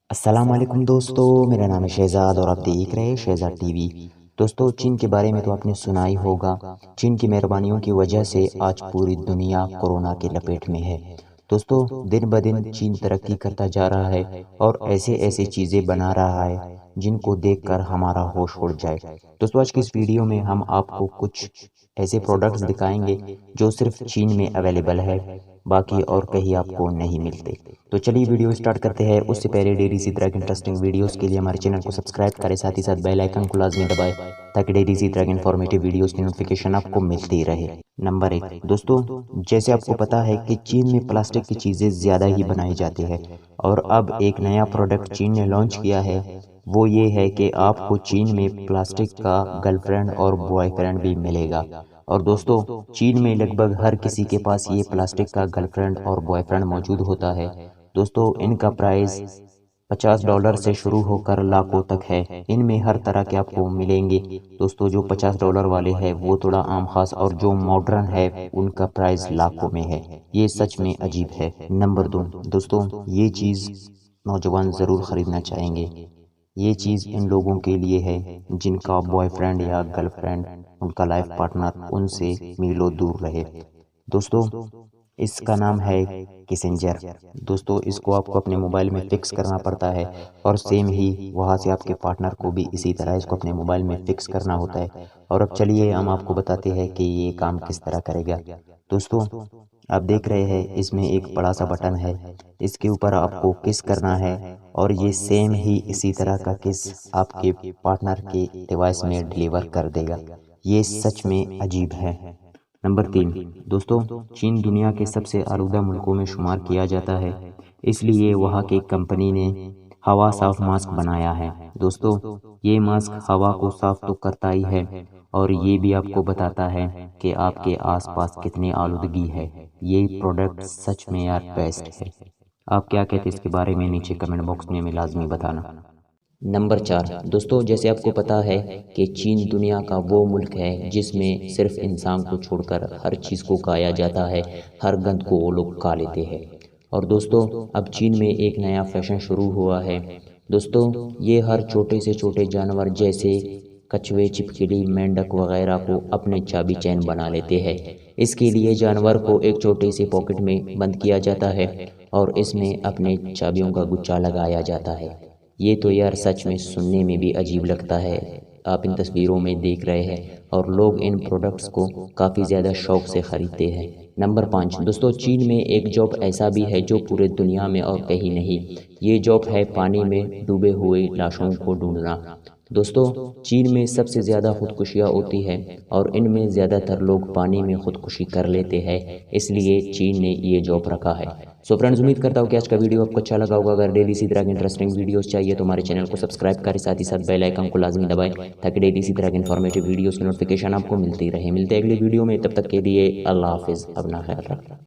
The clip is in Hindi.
अस्सलाम वालेकुम दोस्तों, मेरा नाम है शहज़ाद और आप देख रहे हैं शहज़ाद टीवी। दोस्तों, चीन के बारे में तो आपने सुना ही होगा। चीन की मेहरबानियों की वजह से आज पूरी दुनिया कोरोना की लपेट में है। दोस्तों, दिन ब दिन चीन तरक्की करता जा रहा है और ऐसे ऐसे चीज़ें बना रहा है जिनको देखकर हमारा होश उड़ जाए। दोस्तों, आज की इस वीडियो में हम आपको कुछ ऐसे प्रोडक्ट्स दिखाएंगे जो सिर्फ चीन में अवेलेबल है, बाकी और कहीं आपको नहीं मिलते। तो चलिए वीडियो स्टार्ट करते हैं। उससे पहले डेली इसी तरह की इंटरेस्टिंग वीडियोस के लिए हमारे चैनल को सब्सक्राइब करें, साथ ही साथ बेल आइकन को लाजमी दबाएं ताकि डेली इसी तरह की इन्फॉर्मेटिव वीडियोस की नोटिफिकेशन आपको मिलती रहे। नंबर 1 दोस्तों, जैसे आपको पता है कि चीन में प्लास्टिक की चीज़ें ज़्यादा ही बनाई जाती है और अब एक नया प्रोडक्ट चीन ने लॉन्च किया है। वो ये है कि आपको चीन में प्लास्टिक का गर्लफ्रेंड और बॉयफ्रेंड भी मिलेगा। और दोस्तों, चीन में लगभग हर किसी के पास ये प्लास्टिक का गर्लफ्रेंड और बॉयफ्रेंड मौजूद होता है। दोस्तों, इनका प्राइस $50 से शुरू होकर लाखों तक है। इनमें हर तरह के आपको मिलेंगे। दोस्तों, जो $50 वाले हैं वो थोड़ा आम खास और जो मॉडर्न है उनका प्राइस लाखों में है। ये सच में अजीब है। नंबर 2 दोस्तों, ये चीज़ नौजवान ज़रूर ख़रीदना चाहेंगे। ये चीज़ इन लोगों के लिए है जिनका बॉयफ्रेंड या गर्लफ्रेंड, उनका लाइफ पार्टनर उनसे मीलों दूर रहे। दोस्तों, इसका नाम है किसेंजर। दोस्तों, इसको आपको अपने मोबाइल में फ़िक्स करना पड़ता है और सेम ही वहाँ से आपके पार्टनर को भी इसी तरह इसको अपने मोबाइल में फ़िक्स करना होता है। और अब चलिए हम आपको बताते हैं कि ये काम किस तरह करेगा। दोस्तों, आप देख रहे हैं इसमें एक बड़ा सा बटन है, इसके ऊपर आपको किस करना है और ये सेम ही इसी तरह का किस आपके पार्टनर के डिवाइस में डिलीवर कर देगा। ये सच में अजीब है। नंबर 3 दोस्तों, चीन दुनिया के सबसे आलूदा मुल्कों में शुमार किया जाता है, इसलिए वहाँ की कंपनी ने हवा साफ मास्क बनाया है। दोस्तों, ये मास्क हवा को साफ तो करता ही है और ये भी आपको बताता है कि आपके आसपास कितनी आलूदगी है। ये प्रोडक्ट सच में यार बेस्ट है। आप क्या कहते हैं इसके बारे में नीचे कमेंट बॉक्स में हमें लाजमी बताना। नंबर 4 दोस्तों, जैसे आपको पता है कि चीन दुनिया का वो मुल्क है जिसमें सिर्फ इंसान को छोड़कर हर चीज़ को खाया जाता है, हर गंद को वो लोग खा लेते हैं। और दोस्तों, अब चीन में एक नया फैशन शुरू हुआ है। दोस्तों, ये हर छोटे से छोटे जानवर जैसे कछुए, छिपकली, मेंढक वगैरह को अपने चाबी चैन बना लेते हैं। इसके लिए जानवर को एक छोटे से पॉकेट में बंद किया जाता है और इसमें अपने चाबियों का गुच्छा लगाया जाता है। ये तो यार सच में सुनने में भी अजीब लगता है। आप इन तस्वीरों में देख रहे हैं और लोग इन प्रोडक्ट्स को काफ़ी ज़्यादा शौक से ख़रीदते हैं। नंबर 5 दोस्तों, चीन में एक जॉब ऐसा भी है जो पूरे दुनिया में और कहीं नहीं। ये जॉब है पानी में डूबे हुए लाशों को ढूंढना। दोस्तों, चीन में सबसे ज़्यादा खुदकुशियाँ होती है और इनमें ज़्यादातर लोग पानी में खुदकुशी कर लेते हैं, इसलिए चीन ने ये जॉब रखा है। सो फ्रेंड्स, उम्मीद करता हूँ कि आज का वीडियो आपको अच्छा लगा होगा। अगर डेली इसी तरह की इंटरेस्टिंग वीडियोस चाहिए तो हमारे चैनल को सब्सक्राइब करें, साथ ही साथ बेल आइकन को लाजमी दबाएं ताकि डेली इसी तरह की इन्फॉर्मेटिव वीडियोस की नोटिफिकेशन आपको मिलती रहे। मिलते हैं अगली वीडियो में, तब तक के लिए अल्लाह हाफिज़। अपना ख्याल रखें।